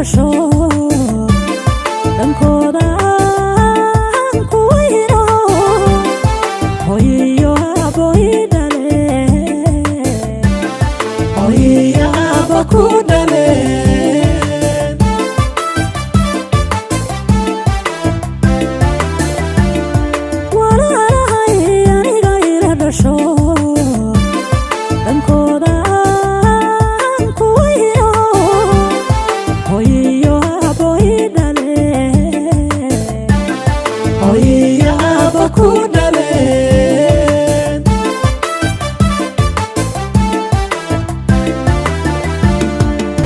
dhasho dhankooda ku weyno hooyo abo idale hooyo abo ku dhale walaalahay aniga ila dhasho dhankooda ku weyno hooyo abo idale hooyo abo ku dhale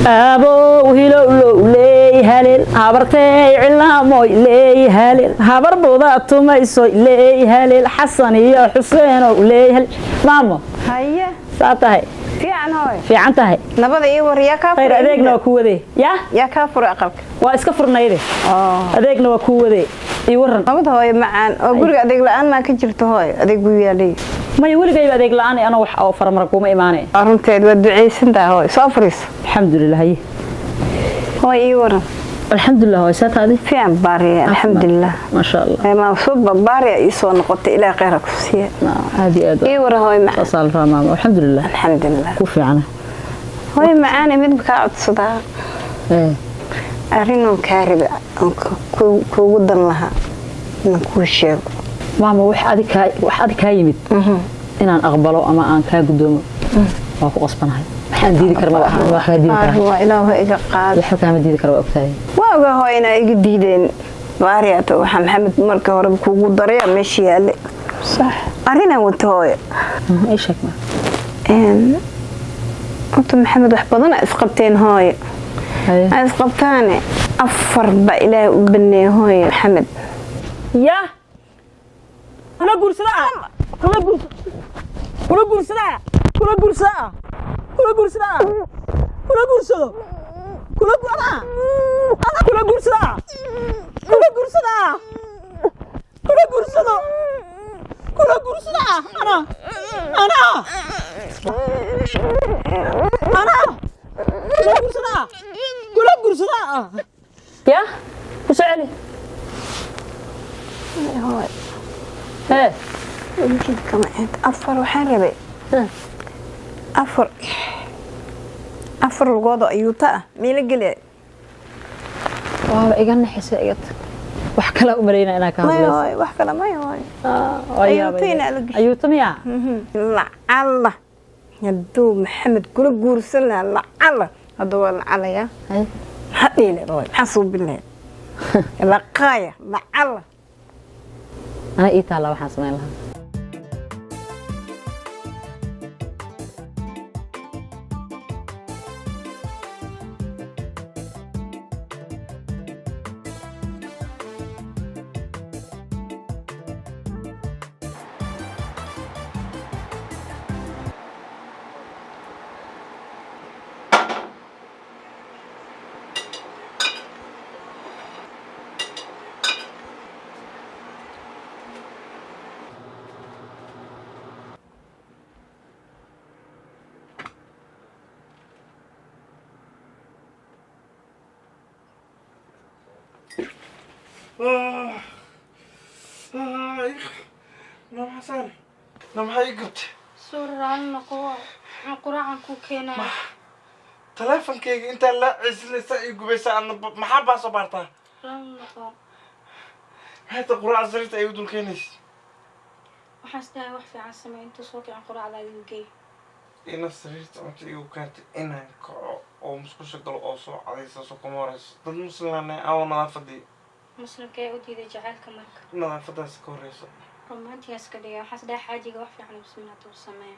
أبو هلو لي هلل هبرتي علاموي لي هلل هبر بوضات ما يسوي لي هلل حسن يا حسين لي هلل ماما هيا ساعتها fiican hooy fiican tahay nabada iyo war yaa ka khayr adeegna waa ku waday yaa ka furo aqalka waa iska furnayde adeegna waa ku waday iyo waran nabada hooy macaan oo guriga adeeg la'aan ma ka jirto hooy adeeg uu yaalay ما يولي adeeg la'aan ana wax oo farmar kuma iimaanay arunteed waa duceysantaa hooy soo fariis alxamdulillah hooy iyo waran alxamdulillah hooy saataadi fiican baariye alxamdulillah ma sha Allah ma soo baariye ay soo noqotay ilaa khayr ku siiya hadi aad iyo waran hooy macaan sal raamaam alxamdulillah alxamdulillah ku fiican hooy macaan mid ka codsadaa arrinoo kaariba kuugu dan laha inaan kuu sheego maama wax adig ka yimid inaan aqbalo ama aan ka gudoomo waa ku qasbanahay waxaan diidi karma wax ka diidi karaa waa ilaahay iga qaad waxa ka ma diidi karo ogtahay waa oga hooyna iga diideen baariyato waxa maxamed markii hore kuugu daray meeshii yaale sax arina wato hooyo ay sheekma أنت محمد وحبضنا إسقطتين هاي إسقطتاني أفر بإله وبني هاي محمد يا كل قرصة كل قرصة كل قرصة كل قرصة كل قرصة كل قرصة كل قرصة أنا كل قرصة كل قرصة كل قرصة كل قرصة أنا كل قرصة يا وش علي هاي ايه يمكن كمان أفر وحربي أفر الوضع أيوتا مين الجلي وإيجان حسيت وحكلا أمرينا أنا كان ما هاي وحكلا ما هاي أيوتين أيوتا ميا لا الله يدو محمد كل قرصنا لا الله هذا ولا على يا هدي لي روي حسب بالله لا قاية لا الله أنا إيطاليا وحاسمين لها نعم حسن نعم هاي قلت سورة عنا قراءة كوكينا تلفن كي انت لا عزل ساي قبيسة انا محبة صبرتها رنقو هاي قراءة زريت ايودون كينيس وحاسدها وحفي عن سماء انتو صوتي عن قراءة على الجي انا سريت انت ايو كانت انا او مسكوش قلو او سو علي ساسو كمورس ضد مسلانة او نظافة دي مسلم كي اودي دي جعل كمرك نظافة دا سكوريسو رومانتي اسكاليا وحاسدها حاجة وحفي عن بسمنا تو السماء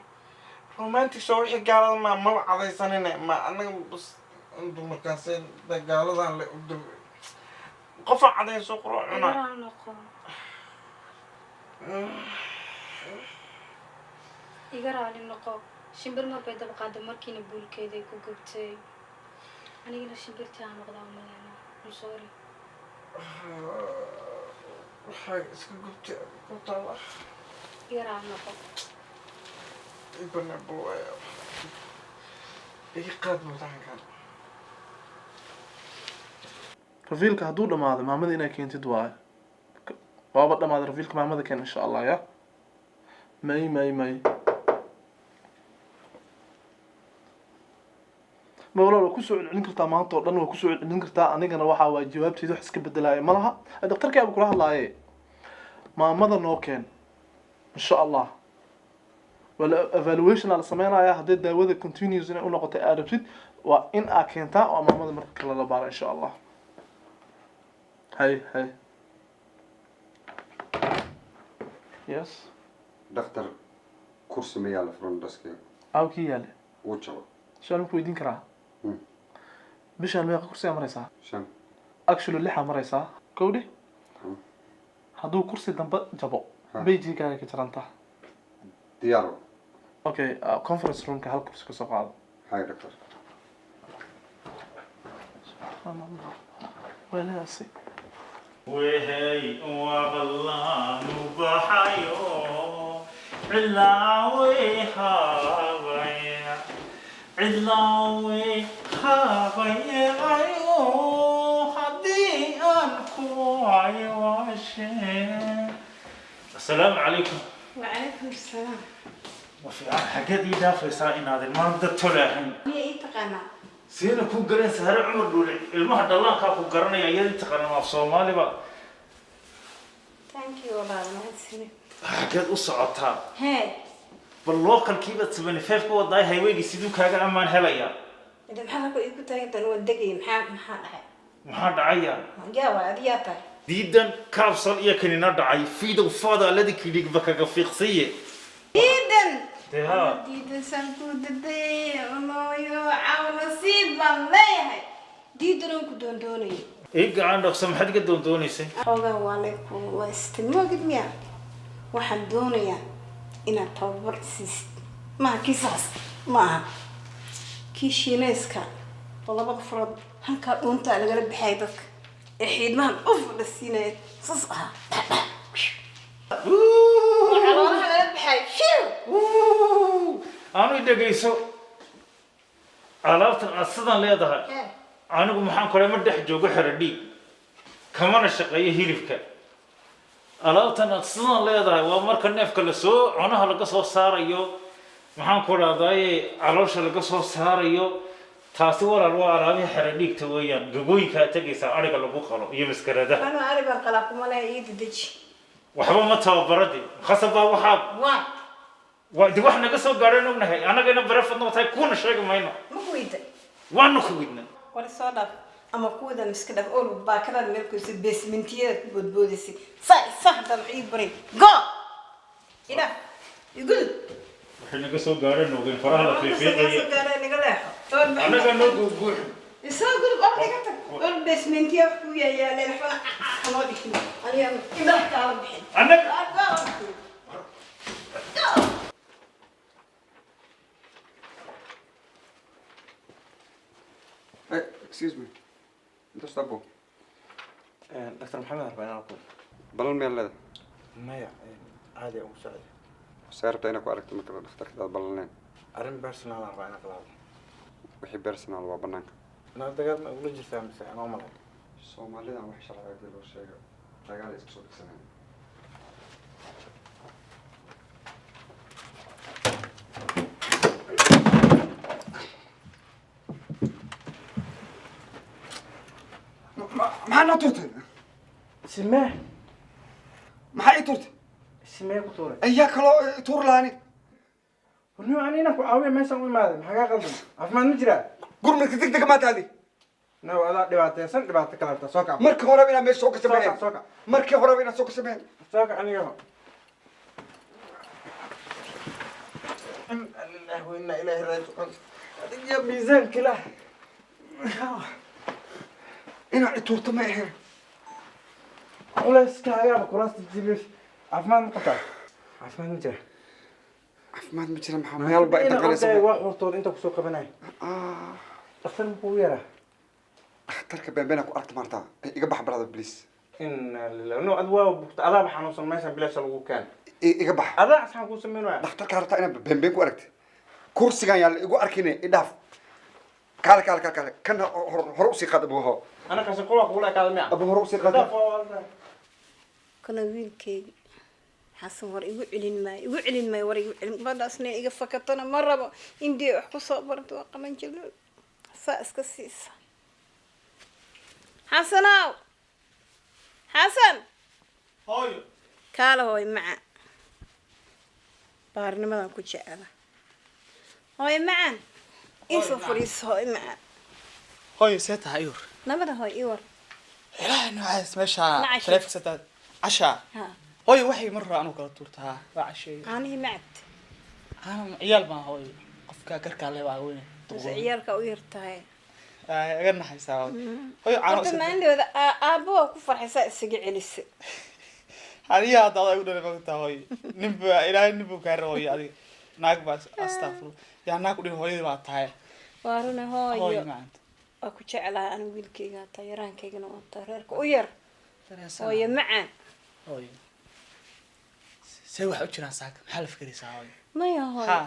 رومانتيك سو وحي قالوا ما علي سنين ما انا بس انتو مركاسين دا قالوا ذا اللي قفا علي سو قراء رنقو إيجار على النقاب شمبر ما بيدا بقعد مركين بول كده كوكبتي أنا جينا شمبرتي عن غدا وملينا مصوري هاي اسكو قلت الله إيجار على النقاب يبنى بوايا إيه قاد متعن كان rafiilka hadduu dhamaado maamada inay keentid waayo waaba dhamaada rafiilka maamada keen insha allah ya may mawlaa waa kusoo celcelin kartaa maanta oo dhan waa kusoo celcelin kartaa anigana waxaa waa jawaabteeda wax iska bedelaya ma laha daktarkaabu kula hadlaaye maamada noo keen insha allah wala evaluation la sameynaya haddii daawada continuous inay u noqotay aad rabtid waa in aa keentaa oo maamada marka kale la baaro insha allah hay yes دكتور كرسي ميال فرندسكي aw kii yaale وجهه su-aal maku weydiin karaa bishaan meeqa kursigaa maraysaa شن actually lixaa maraysaa kowdhe hadduu kursi dambe jabo bejigaaga ka jarantaa ديارو okay conference roomka hal kursi kasoo qaado هاي دكتور weeladaasi وهي وغلا نبحيو علاوي هاوي علاوي هاوي غيو حدي أنكو عيواشي السلام عليكم وعليكم السلام وفي حاجات دافع سائن هذا ما بدك تلاحين هي إيه تقنع سينا كو قرن سهر عمر دولي المهد الله كاكو قرن يا يدي تقرن في صومالي بقى thank you والله ما هتسيني حاجات أصعدتها هاي باللوكال كيف تسمعني فيف كو ضاي هايوي سيدو كاغا أمان هلايا إذا محل كو إيكو تاين تنو الدقي محل محاد عيا جاوا أدياتا ديدن كابسل إيا كنينا دعي فيدو فاضا الذي كيديك بكا فيقسية ديدن تها ديدن سانكو ددي الله يو عاو نصيب من ليهي ديدن انكو دوني إيقا عندك سمحت قد دونيسي xogaa waa waa istimogid miya waxaan doonayaa inaad tababar siisid maaha kiisaas maaha kii shiinayska oo labada furood halkaa dhuuntaa lagala baxaya dadka ee xiidmahan uf la siinaya sas ahaa caloolaha lala baxay shiw أنا إدقيسو alaabtan aad sidan leedahay anigu maxaan kale ma dhex joogo xeradhiig kamana shaqeeyo hilibka alaabtan aad sidan leedahay waa marka neefka lasoo cunaha laga soo saarayo maxaan ku dhahdaye caloosha laga soo saarayo taasi walaal waa alaabihii xeradhiigta weeyaan gagooyinkaa tegaysaa ariga lagu qalo iyo maskaradaha anuu arigan qalaa kuma leha ii dedeji waxba ma tababaradi khasabaa waxaa waa wax naga soo gaadheen ognahay annagana barafadna tahay kuuna sheegi mayno ma kuweyda waanu ku widna wala soo dhaaf ama kuwadan iska dhaaf oo baakadaad meel kusi basementiyada ku boodboodisay saa haddaan ii baray go ila igud waxay naga soo gaadheen ogeen faraha la fiifiiqaya naga leexo annaga noo guuguux isoo gudub oo dhiga tag oo basementiya ku yaaleen xana xanoo dhikin ayaan indhaha kaala bixin annaga excuse me انت ايش تبغى؟ دكتور محمد أربعين على طول بلن ميل هذا مايا عادي أو مساعد سيرت عينك وعرفت مكان اختك هذا بلنين أرن بيرسونال 40 قلاب وحي بيرسونال وبنانك أنا دقات ما أقول جرت عم بس أنا عمري الصومالي ده وحش على قد لو شيء دقات اسمه صوت سنة maxaa turtay سماه maxaa ii turtay سماه كتورة ayaa kaloo tuur laani ونو أنا نكو عاوي ما يسوي ماذا حاجة غلط عفمان مجرى gurmadka degdega ma taadi نو هذا دبعتي سن دبعتي كلامته سوكا markii horeba inaad meesha soo ka sameeyeen سوكا markii horeba inaad soo ka sameeyeen سوكا أنا يوم إن الله وإنا إليه راجعون يا ميزان كله inaad i tuurto ma ahayn ولا سكايا بكراس تجيبش عفمان قطع عفمان مجرى caafimaad ma jira maxaa meel baa inta qalaysa وحورتود أنت كسوق بناي أختار مقويرة dhakhtarka beenbeena ku aragta maartaa iga bax barada bliis إن لأنه أدواء أذاب حنوصل ما يسمى بلاش لو كان iga bax أذا أصلا كوسم منه dhakhtarka rabtaa inaad beenbeen ku aragta kursigan yaa la igu arkine i dhaaf كال كان هروسي قد أبوها أنا كان سكوا أقول لك هذا مياه أبو هروسي قد kana wiilkaygi xasan war igu celin maayo war igu celin gabadhaasna iga fakatana ma rabo indii wax ku soo barto waa qaban jilo saa iska siisa xasanow xasan hooyo kaala hooy maca baarnimadan ku jecela hooy macaan isoo fadhiiso hooy macaan hooyo see tahay iwar nabada hooy iwar ilaahay noocaas meesha Nacashay. taleefansataad cashaa ha hooyo waxay mar hore anuu kala tuurtaa waa casheey caanihii macabta ana ciyaal baan hooyo qofka garkaa le baa weyne mise ciyaalka u yartahay iga naxaysaa hooyo caano horta maalindooda aabbo waa ku farxaysaa isaga celisa adiga hadda adaa igu dhalay magtaa hooyo ninba ilaahay ninbuu kaa hooyo adiga naag baa astaafuro yaa naag u dhin hooyadii baa tahay waa rune hooyo hooyo maanta waa ku jeclahay anigu wiilkayga hataa yaraankaygana waa taa reerka u yar hooyo macaan hooyo see waxa u jiraan saaka maxaa la fikiraysaa hooyo maya hooyo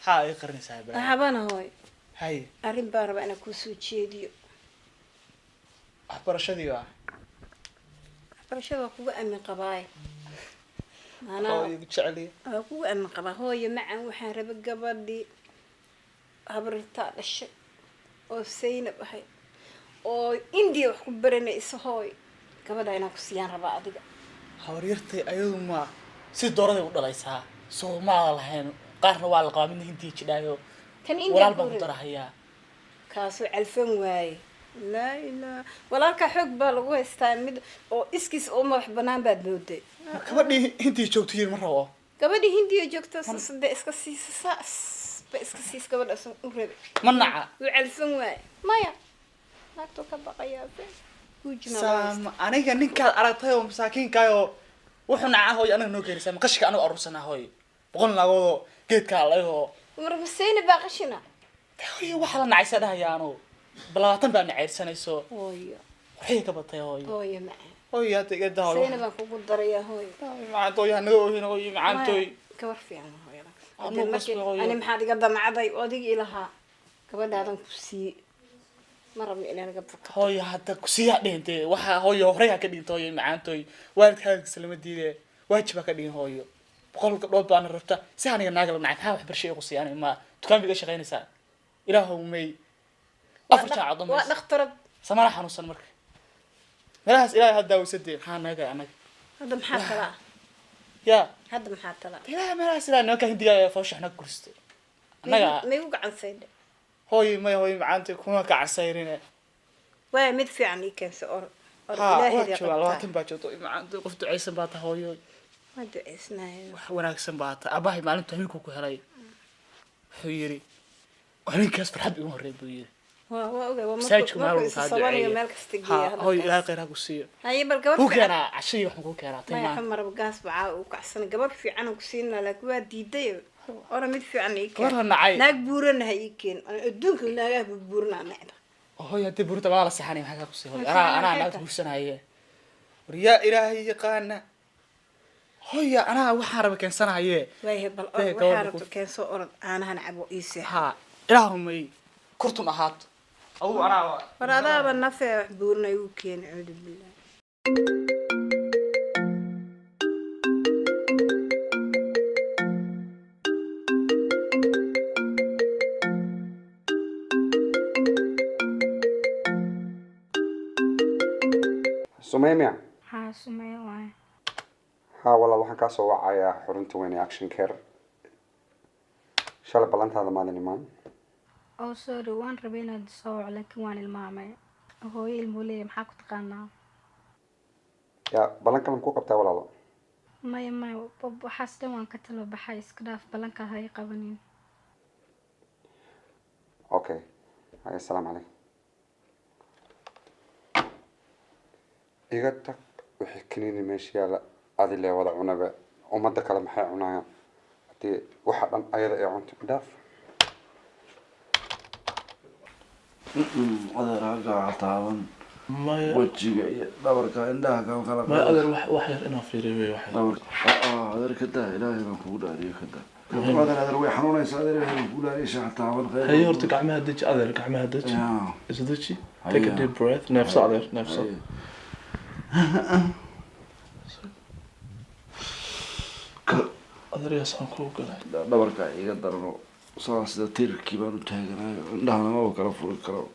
ha ay qarinaysaa baa waxbana hooyo hay arrin baan rabaa inaan kuu soo jeediyo waxbarashadii waa waxbarashada waa kugu amin qabaaye hooyo igu jeceliya waa kugu amin qabaa hooyo macaan waxaan raba gabadhii habritaa dhashay oo saynab ahay oo indiya wax ku baranaysa hooyo gabadha inaan ku siiyaan rabaa adiga habaryartay ayadu ma si dooraday u dhalaysaa soomaala lahayn qaarna waa la qabaa midna hintii jidhaayo kan indiya walaal baan ku ku darahayaa kaasoo calfan waaye laa ilaa walaalkaa xoog baa lagu haystaa mid oo iskiis oo madax banaan baad mooday gabadhii hintii joogto yiri ma rabo gabadhii hindiya joogto sadde iska siisa saas ba iska siis gabadhaas u rabe ma naca wuu calfan waaye maya naagtuu ka baqayaa saama aniga ninkaad aragtay oo masaakiinkaay oo wuxuu nacaa hooyo anaga noo keenaysaa maqashika anagu aruursanaa hooyo boqol naagoodoo geedkaa alayoo mar masayna baa qashina hooyo waxaa la nacaysa dhahaya anu balabaatan baa nacayrsanayso hooyo waxay ka batay hooyo hooyo macaan hooyo hadda iga daa sayna baan kugu darayaa hooyo macaantooy hanaga oohin hooyo macaantooy gabar fiican hooyo Anuu qasbi hooyo. ani maxaad iga damacday oo adigii lahaa gabadhaadan ku siiyey ma rabno inaan naga fakato hooyo hadda kusiyaa dhintay waxa hooyo horey ha ka dhintay hooyo macaantooy waalidkaaga salamadeeda waajib ha ka dhigin hooyo boqol gabdhood baana rabta si aniga naaga la nacay maxaa waxbarasho igu siiyaan ma dukaan biga shaqaynaysaa ilaahow may afar saacad waa dhakhtarad samara xanuunsan marka meelahaas ilaahay hadda daawisadee maxaa naga anaga hadda maxaa talaa yaa hadda maxaa talaa ilaahay meelahaas ilaahay nimanka hindiga fawshaxna kuristay annaga may u gacan saydhe hooyo may hooyo macaantooy kuma kacasayrine waa mid fiican ii keensa or ها واجب labaatan baa joogto macaantooy qof ducaysan baa tahay hooyo ma ducaysnaayo wax wanaagsan baa tahay abahay maalinta habeenku ku helay wuxuu yiri habeenkaas farxad igu horreey buu yiri waa ogaa waa masaajidka maalin markuu waxaa sabaniyo duceeyay. meel kasta geeya ها hooyo ilaahay khayr ha ku siiyo haye bal gabar ku fiican keenaa cashay wax ku keenaa maya timaan xumar gaas bacaa uu kacsan gabar fiican aan ku siinaa laakiin waa diiday ora mid fiican ii keen gabar nacay naag buuran ha ii keen adduunka naagaha buuran necda hooyo hadii burinta waa la saxanay maxaa ku sii hooyo ana naag guursanaaye wariya ilaahay yaqaana hooyo ana waxaan raba keensanaayee waayahay bal Dee, waxaa gabadha rabto keenso orod caanahan cabo ii seex ha ilaahumay kurtun ahaato awu ana war adaaba nafee wax buuran igu keen cuudu billah سميمة haa sumeeyo waaye ها والله waxaan ka soo wacayaa xurunta weyn ee action care shalay balantaada maalin imaan oo sorry waan rabay inaad soo waco laakiin waan ilmaamay hooyo ilmuhu leeyahay maxaa ku taqaanaa yaa balan kalan ku qabtaa walaalo maya maya waxaas dhan waan ka talo baxay iska dhaaf balankaa ha i qabanin okay hay assalaamu calaykum iga tag wixii kaniini meesha yaala adi lee wada cunaba ummadda kale maxay cunayaan hadii waxa dhan ayada ay cunto dhaaf adeer halkaa taaban maya wejiga iyo dhabarka indhaha kan kala maya adeer wax yar inaan fiiriyo wey wax yar. dhabarka adeer ka daa ilaahay baan kugu dhaariyo ka daa هذا روي حنون يساعد يقول ليش حتى هي horta gacmaha deji adeer gacmaha deji is deji take a deep breath neefso adeer neefso adeer yasaan ku galay dhabarka iga darno sida tirkii baan u taaganayo indhahana ma kala furi karo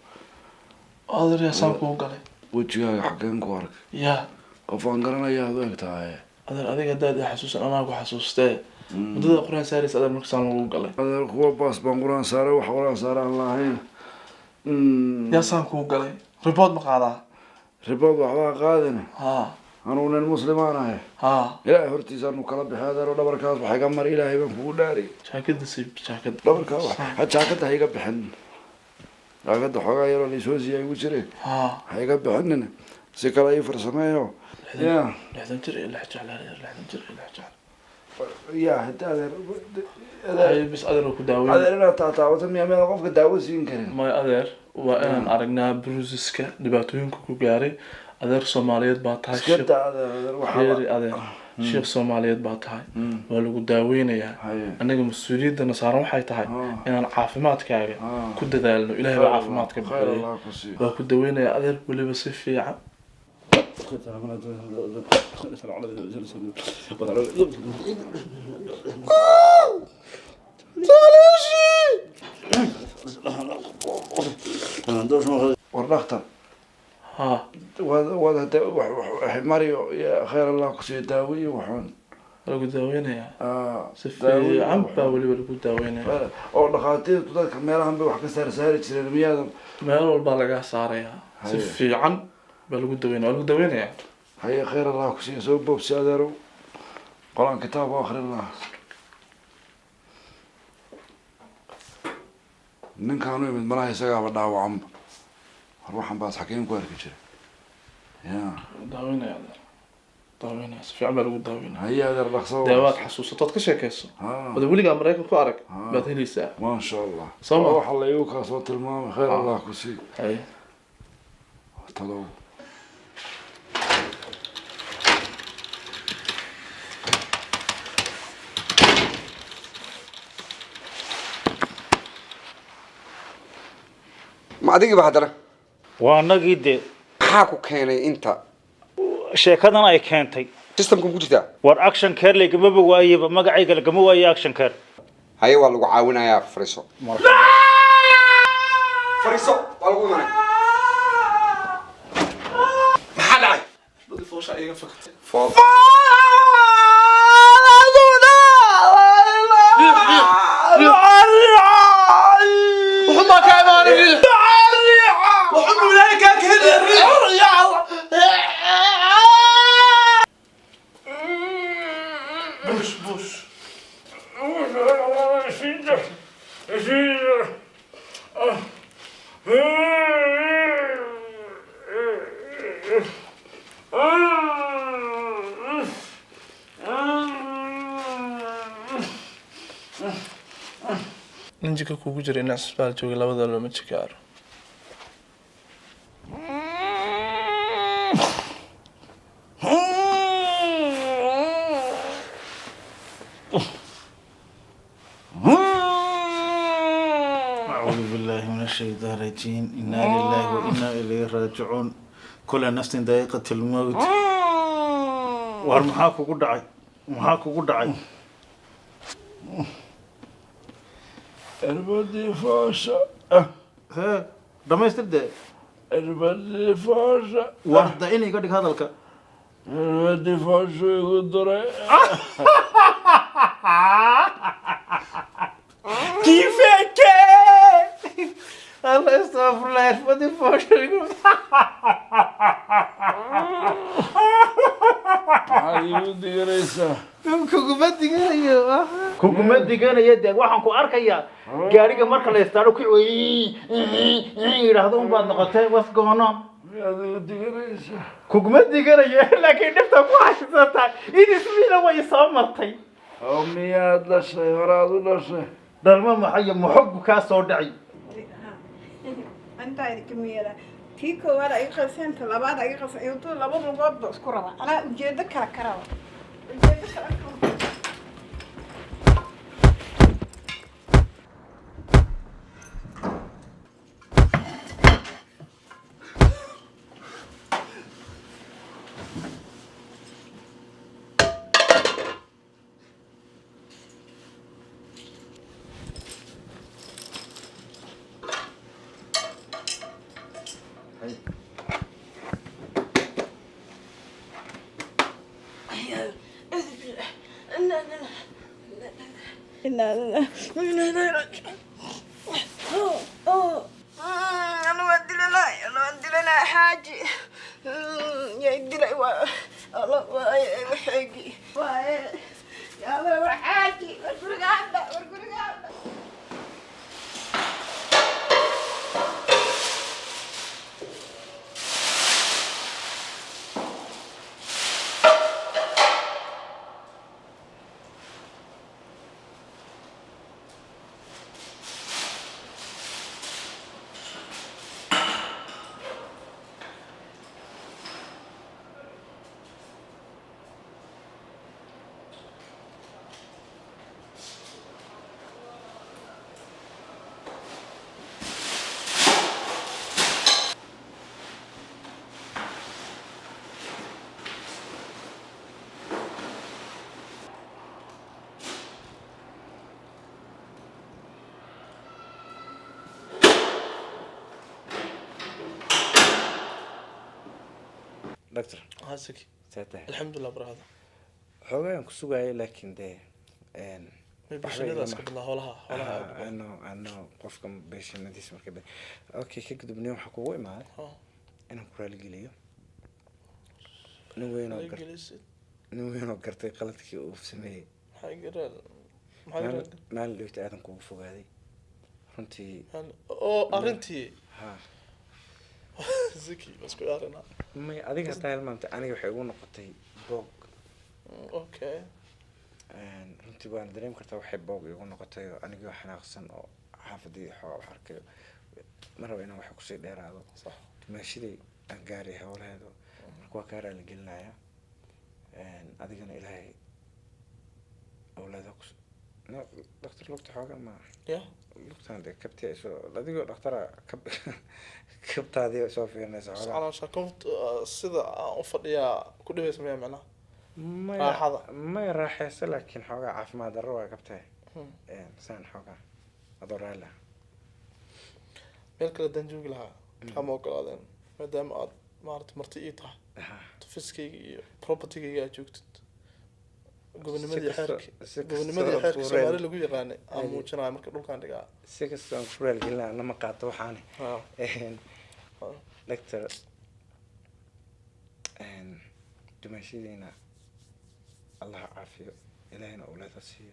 adeer yasaan ku galay wajigaaga xageen ku ark ya qof aan garanayaa aad og tahay adeer adiga daad xasuusan anaa ku xasuustay muddada quraan saaris adeer markaan lagu galay adeer kuwa baas baan quraan saaray wax quraan saaraan lahayn yasaan ku galay report ma qaadaa report waxba qaadin ha أنا مسلمان هاي إلهي هرتي زانو كلا بهذا ولا بركات وحاجة مر إلهي بنفود داري شاكد سيب شاكد لا بركات هاد شاكد هاي قبحن شاكد حاجة يرو ليسوسي هاي وشري هاي قبحننا سكلا يفرس ما يو يا لحظة جري لحظة على لحظة جري لحظة يا هدا هاي بس أدر وكداوي أدر أنا تعاوت مية مية قف كداوي زين كريم ما أدر وأنا أرجنا بروزسكا دبعتوين كوكاري adeer Soomaaliyeed baa tahay adeer sheekh Soomaaliyeed baa tahay waa lagu daaweynayaa anaga mas'uuliyadana saaran waxay tahay inaan caafimaadkaaga ku dadaalno ilaahay baa caafimaadka bixiyo waa ku daweynayaa adeer waliba si fiican ورنختم وهذا ماريو يا خير الله كسي داوي وحون لو داوينا سفي عم باولي لو داوينا او دخاتير dadka meelahan bay wax ka saar jireen miyada meel walba laga saaraya سفي عم lagu daweynaa lagu daweynaa hay khayr allah ku siiyo soo boobsi adeero qoran kitaab akhrinna ninkaanu mid malaha isaga dhaawacan waxaan baas xakeen ku arki jiray ya daweynaa daweynaa si fiican lagu daweynaa hay adeer dhaqso daawaad xasuusatad ka sheekayso wada waliga Mareykan ku arag baad helaysaa ma sha Allah sama waxa la igu ka soo tilmaamay khayr allah ku siiyo hay talo ma adiga ba hadana waa nagii de maxaa ku keenay inta sheekadan ay keentay systemku ku jirta war action care lagama waayaba magacayga lagama waayo action care haye waa lagu caawinayaa fariiso fariiso waa lagu imanay maxaa dhacay dadii foosha iga fakatay وحما كمان وحما ولاك كده يا بوش بوش ninjika kugu jira in asbaal jooga labada looma jikaaro أعوذ بالله من الشيطان الرجيم إنا لله وإنا إليه راجعون كل نفس ذائقة الموت وهرمحاكو قدعي البدي فاشا ها دميستر ده البدي فاشا ورد إني قدك هذا الك البدي فاشا يقدر كيفك الله يستغفر الله البدي فاشا يقول kuguma diganayo de waxaan ku arkayaa gaariga marka la istaaro ku yiraahdo baad noqotay was goonon kuguma diganayo laakiin dhifta ku xashata in ismiina way soo martay oo miyaad la shay horaad u dhashay dalma maxay muxug ka soo dhacay anta ay kamiyada tii koowaad ay qaseen labaad ay qaseen iyo labada lugood isku raba ana ujeedo kala karaba ujeedo kala أنا ودي لنا حاجة يا إدري الله وحقي يا الله وحاجي ورقعنا دكتور هاسك ساتح الحمد لله برهذا حوغان كسوغاي لكن ده بشنيداس قبل هولها أنا قفكم بشنيداس مركبة أوكي كيك دبني وحكوا معاه أنا كورالي جليو نوين وقرتي قلتك وفي سمي ما اللي يتعادن كوب فوق هذه رنتي أرنتي ها زكي بس كل أرنا ما أديك هتاعي المنطقة أنا يحيون نقطتي بوق أوكي runtii waan dareemi kartaa waxay boog igu noqotay anigii wax xanaaqsan oo xaafadii xoo xarkay ma rabo inaan wax ku sii dheeraado sax maashidii aan gaaray hawlaheedu marka waa gaar la gelinaya adigana ilaahay awlaada ku doctor lugta xooga ma ya lugtaan de kabti ay soo adigoo doctora kabtaadii soo fiirnaysa xooga ala shakoft sida u fadhiya ku dhaweysan macnaha ما راح لكن حاجة عارف ما دروا كبته سان حاجة أدور له ملك الدنجوج لها كم وقال ما دام ما عرفت مرتئيتها تفسكي property يا جوكت قبل مدي حرك سماري اللي قوي غاني أمو جنا مرك دول كان دقا سكستان فريل قلنا لما قاطع وحاني دكتور دمشقينا الله عافية إلهنا أولادها سيئة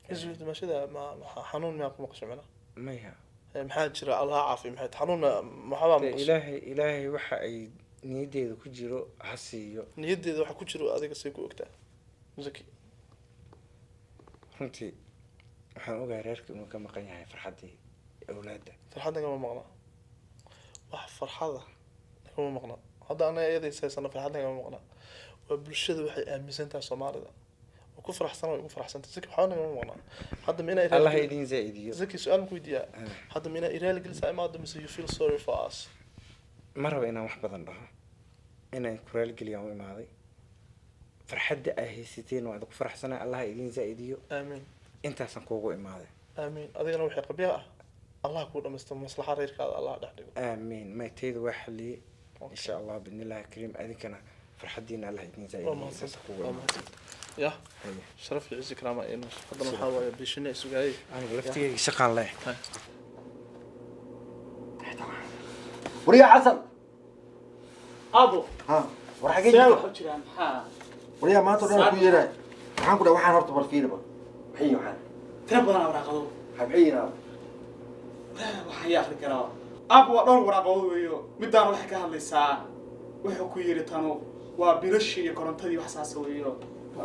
إيش ما شذا ما حنون ما يقوم قشمنا ما هي محاجر الله عافية محاجر حنون ما حوام إلهي وحى أي نيدي ذو كجرو حسيو نيدي ذو حكجرو هذيك السيكو وقتها زكي رنتي waxaan ogahay reerka inuu ka maqan yahay farxadii awlaada farxadda kama maqna wax farxada kama maqna hadda ana iyadii saysan farxadda kama maqna bulshada waxay aaminsan tahay Soomaalida oo ku faraxsan oo ugu faraxsan zaki waxaan kama maqna hadda mina Allah idin zaaidiyo zaki su'aal ku weydiiya hadda mina iraali galisa ma hadda you feel sorry for us maraba inaan wax badan dhaho inaan ku raali galiyo oo imaaday farxadda ay haysateen oo aad ku faraxsanaa Allah idin zaaidiyo aamin intaasan kuugu imaaday aamin adigana waxay qabiya ah Allah ku dhamaysto maslaxa reerkaada Allah dhaxdhigo aamin ma teedo wax xalli insha Allah biidnillah kariim adinkana farxadiina Allah idin zaaidiyo يا شرف لي عزك راما إنه هذا محاولة بيشني سجاي أنا قلتي شقان له وريا حسن أبو ها ورحقي جدا وريا ما تروح كويرة waxaan ku dhahay waxaan horta barfiinaba maxay waxaan tira badan waraaqado habciina waxaan yaa akhri karaa abu waa dhowr waraaqado weeyo midaan wax ka hadlaysaa wuxuu ku yiri tano waa bilashi iyo korontadii wax saas weeyo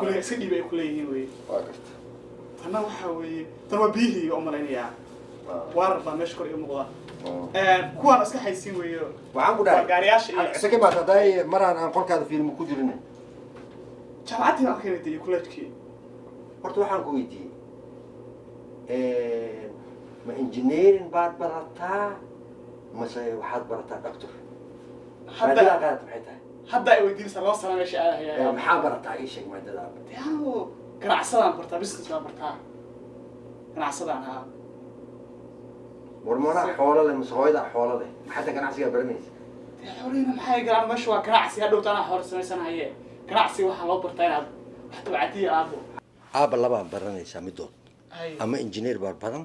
كل سيدي بقى كليه وي أنا وحوي ترى بيهي أمرني يا وارد ما مشكور يوم غدا كوان أسكت حيسين وي وعم كده قارياش سكيب ما تداي مرة أنا قلت هذا فيلم كودرنا جماعتي ما كانت دي كلها كي برضو وحنا كويتي ما إنجنيرين بعد برتا مثلا واحد برتا دكتور هذا كانت محيطها هذا يوديني سلام سلام يا شيخ يا محاضرة تعيش ما تدار ياهو كان عسلان برتا بس كان برتا كان عسلان ها ورمانا حوالة المسويدة حوالة حتى كان عسير برميز حولينا محاي قال مش waa ganacsi hadhowta ana hor sameysanahay ganacsi waxa loo bartay inaad wax tabacadiya aabo aaba laba baranaysa midood ama engineer baran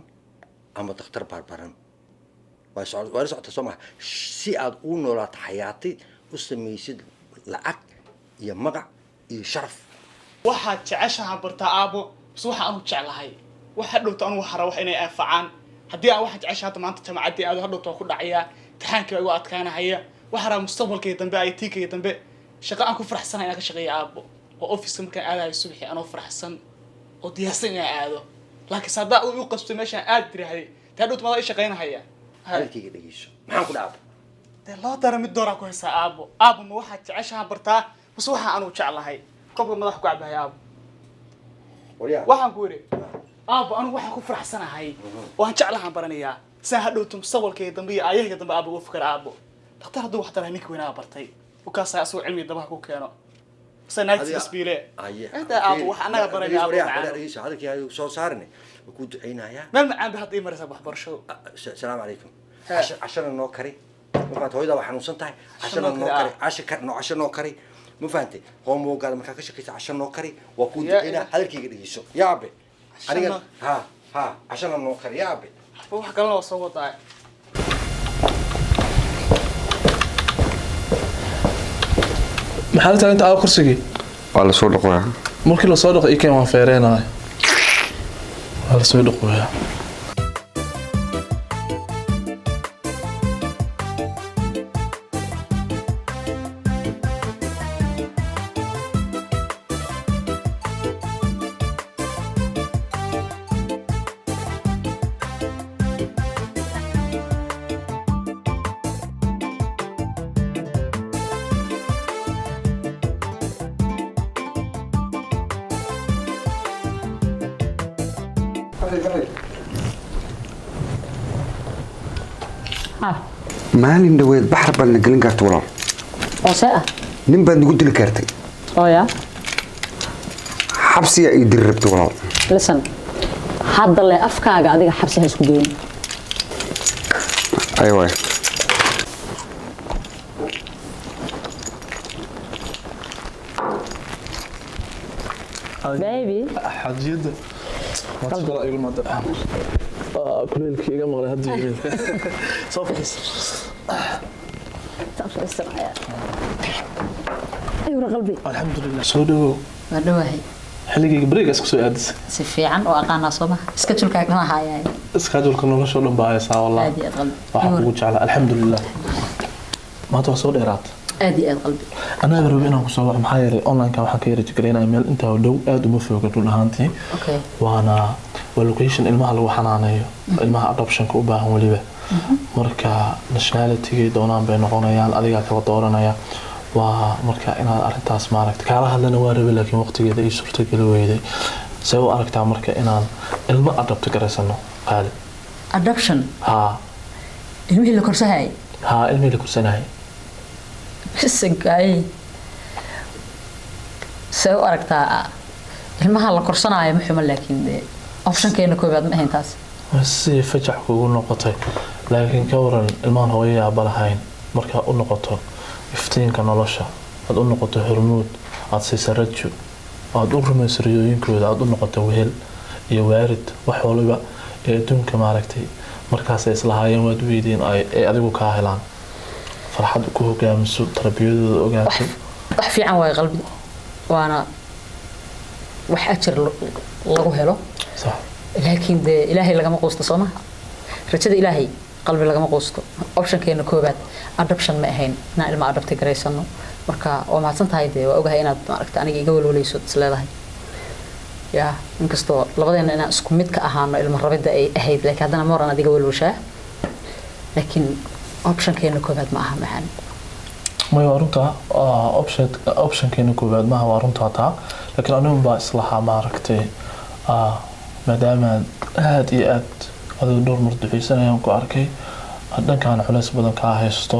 ama dhakhtar baran waa socota Soomaa si aad u noolaato xayaati u sameeysid lacag iyo magac iyo sharaf waxa jeceshaha bartaa aabo waxa aanu jeclahay waxa dhowta anu waxa wax inay aafacaan hadii aan waxa jeceshaha maanta jamacadii aad hadhowta ku dhacaya taxaanka ay u adkaanahaya waxa mustaqbalkii dambe ay tiikay dambe shaqo aan ku faraxsanahay inaan ka shaqeeyo aabo oo office markaan aadayo subaxii anoo faraxsan oo diyaarsan inaan aado laakiin sadaa uu qasbay meesha aad diraahay taadhood ma ay shaqeynahaya halkii dhageyso maxaan ku dhaafay loo dara mid doora ku haysa aabo ma waxa jeceshaha bartaa bas waxa aanu jeclahay qofka madax ku cabahay aabo waxaan ku yiri anu waxa ku faraxsanahay oo aan jeclahan baranayaa saa hadhowto mustaqbalkii dambe iyo ayaga dambe aabo u fikir aabo dhakhtar haduu wax taray ninka weynaa bartay oo ka saa soo cilmi daba ku keeno sanadkii isbiile hada aabo wax anaga baranaya aabo dhageyso hadalkii ay soo saarnay ku duceynaya meel macaan baa hadii maraysa wax barasho assalaamu calaykum عشان نوكري ما فهمت هويدا وحنوصن تاعي عشان نوكري عشان نوكري ما فهمتي هو مو قال ما كاكش كيس عشان نوكري وكود هنا هلكي يديسو يا ابي انا ها عشان نوكري يا ابي هو حق الله سو وضع maxaa inta aad kursigii waa la soo dhaqaa markii la soo dhaqay keen waan feereenahay waa la soo dhaqaa maalin dhaweed baxar baan la gelin kartaa walaal oo saa nin baad nagu dili kartay oo ya xabsiga ay dir rabtay walaal listen hadda le afkaaga adiga xabsi ha isku geeyin aywa baby حجيد ما تقول يقول ما درهم كل الكي قام غير هدي صفقس تعرف السرعة أيوة قلبي الحمد لله سودو ودوهي حلقي بريق اسكو سو ادس سفيعا واقانا صوبه اسكجول كاغنا هاياي اسكجول كنو شو دن بايسا والله ادي قلبي waxa ugu jeclaa alxamdulillah maanta soo dheeraad ادي قلبي انا rabo inaan ku soo wax maxaa yeelay online ka waxaan ka yiri jikaleynaa meel inta dhow aad uma foga dhul ahaantii okay waana location ilmaha lagu xanaaneeyo ilmaha adoption ka u baahan waliba marka nationality doonaan bay noqonayaan adiga kala dooranaya waa marka inaad arintaas maaragtay kala hadlana waa rabay laakiin waqtigeeda ay suurta gal weeyday soo aragtaa marka inaan ilmo adopt gareysano qaali adoption ha ilmihi la korsahay ha ilmihi la korsanahay isagay soo aragtaa ilmaha la korsanayo ma xumo laakiin option keena koobaad ma ahayn taas si fajac kugu noqotay laakiin ka waran ilmahan hooyada balahayn marka u noqoto iftiinka nolosha aad u noqoto hormuud aad siisa rajo aad u rumayso riyooyinkooda aad u noqoto wehel iyo waarid wax waliba ee adduunka maaragtay markaas ay islahaayeen waad weydeen ay adigu ka helaan farxad ku hogaamiso tarbiyadooda ogaato wax fiican way qalbi waana wax ajir lagu helo صح laakiin ilaahay lagama qoosto Soomaa rajada ilaahay qalbi lagama qoosto option keena koobaad adoption ma ahayn na ilma adopt gareysano marka oo ma santahay waa ogahay inaad maaragtay aniga iga walwaleyso isleedahay ya inkastoo labadeena inaan isku mid ka ahaano ilma rabida ay ahayd laakiin hadana moran adiga walwashaa laakiin option keena koobaad ma aha maxan ما يورنتا option keena koobaad ma aha warunta taa laakiin anigu baa islaha maaragtay maadaama aad iyo aad adoo dhowr mar duceysanayaan ku arkay dhankaan culays badan ka haysto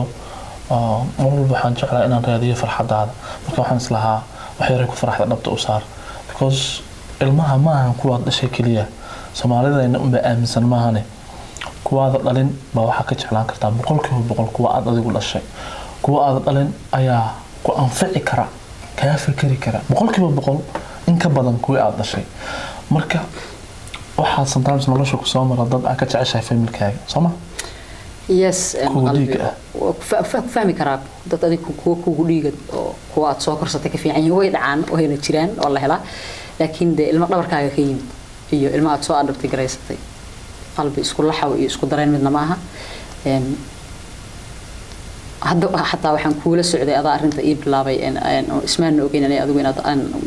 mar walba waxaan jeclaa inaan raadiyo farxadaada marka waxaan islahaa wax yar ku farxda dhabta u saar because ilmaha ma ahan kuwa dhashay kaliya Soomaalida inay aaminsan maahane kuwaada dhalin baa waxaa ka jeclaan kartaa boqolkiiba boqol kuwa aad adigu dhashay kuwa aad dhalin ayaa ku anfici kara kaa fikiri kara boqolkiiba boqol in ka badan kuwa aad dhashay marka waxaa sometimes nolosha ku soo mara dad aad ka jeceshahay familkaaga soo ma yes fahmi karaa dad adig kugu dhiigad oo kuwa aad soo korsatay ka fiican yihiin way dhacaan wayna jiraan oo la helaa laakiin de ilmo dhabarkaaga ka yimid iyo ilmo aad soo adhabtay garaysatay qalbi isku laxaw iyo isku dareen midna maaha hadda xataa waxaan kuula socday adaa arrinta ii bilaabay ismaan ogeyn inay adigu inaad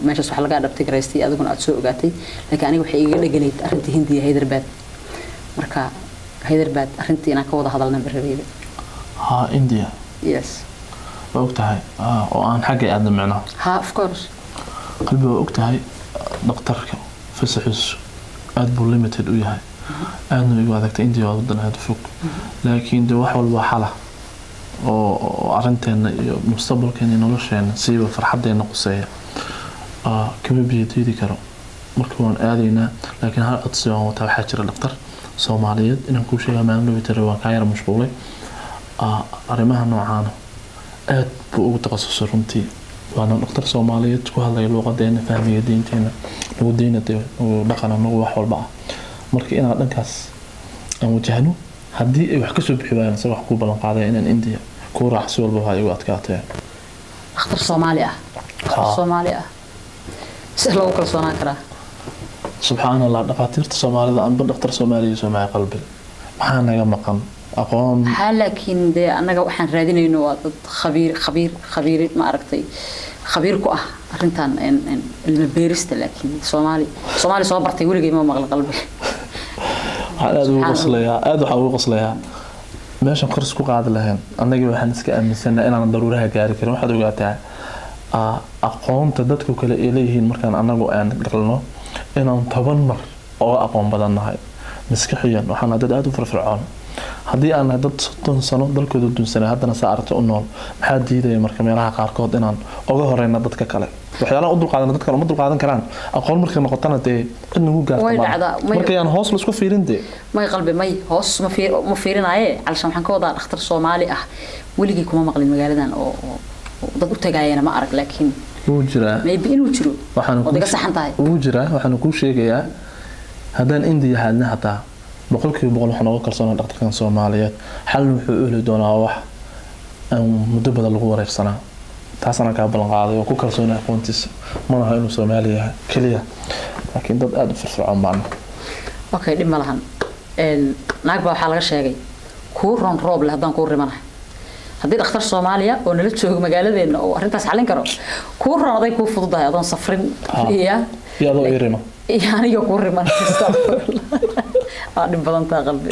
meeshaas wax laga adhabtay garaystay adiguna aad soo ogaatay laakiin aniga waxay iga dhaganayd arrinta hindiya Hyderabad marka Hyderabad arrintii inaan ka wada hadalna barabeyda India yes ogtahay oo aan xagga aad macna of course qalbi ogtahay dhaqtarka fasaxiisu aad buu limited u yahay aadna igu adagtay India wadan aad fog laakiin de wax walba xala oo arinteena iyo mustaqbalkeena nolosheena siiba farxadeena quseeya kama biyadidi karo marka waan aadaynaa laakiin hal codsi waan wataa waxaa jira dhaqtar Soomaaliyeed inaan ku sheego maalin loo tiro waan ka yar mashquulay arrimaha noocan aad buu ugu takhasusay runtii waana dhaqtar Soomaaliyeed ku hadlay luqadeena fahmiga diinteena lagu diinada oo dhaqan anagu wax walba marka inaan dhankaas aan wajahno haddii ay wax ka soo bixi waayaan wax ku balan qaaday inaan India ku raacsi walba ay u adkaatay dhaqtar Soomaali ah si loo kalsoonaan karaa سبحان الله دكاتره Soomaalida aan dhaqtar Soomaaliyeed Soomaali qalbi waxaan naga maqan aqoon laakiin de anaga waxaan raadinayno waa dad khabiir ma aragtay khabiir ku ah arrintan ilma beerista laakiin Soomaali soo bartay weligeey ma maqal qalbi aad ugu qoslayaa meeshan qars ku qaad lahayn anaga waxaan iska aaminsanahay inaan daruuraha gaari karin waxaad ogaataa aqoonta dadku kale ay leeyihiin markaan anagu aan galno inaan 10 mar oo aqoon badan nahay maskaxiyan waxaan dad aad u firfircoon haddii aan dad 10 sano dalkooda dunsanay haddana saarto u nool maxaa diiday marka meelaha qaarkood inaan uga horeyna dadka kale waxyaalaha u dulqaadan dadka ma dulqaadan karaan aqoon markay noqotana de in ugu gaarto marka aan hoos la isku fiirin de may qalbi may hoos ma fiirinaaye calshan waxaan ka wadaa dhakhtar Soomaali ah weligii kuma maqlin magaaladan oo dad u tagayana ma arag laakiin وجرا maybe inuu jiro wadaga saxan tahay وجرا waxaan ku sheegayaa hadaan India hadna hataa boqolkiiba boqol waxaan uga kalsoonaa dhaqtarkan Soomaaliyeed xal wuxuu u heli doonaa wax aan muddo badan lagu wareersanaa taasana ka balan qaaday oo ku kalsoonaa aqoontiisa mana aha inuu Soomaali yahay kaliya laakiin dad aad u firfircoon baan okay dhib ma lahan naag baa waxa laga sheegay ku ron roob leh hadaan ku rimanahay haddii dhakhtar Soomaaliya oo nala joogo magaaladeena oo arrintaas xalin karo ku rooday ku fududahay adoon safrin iyadoo irima aniga ku riman dhib badan taa qalbi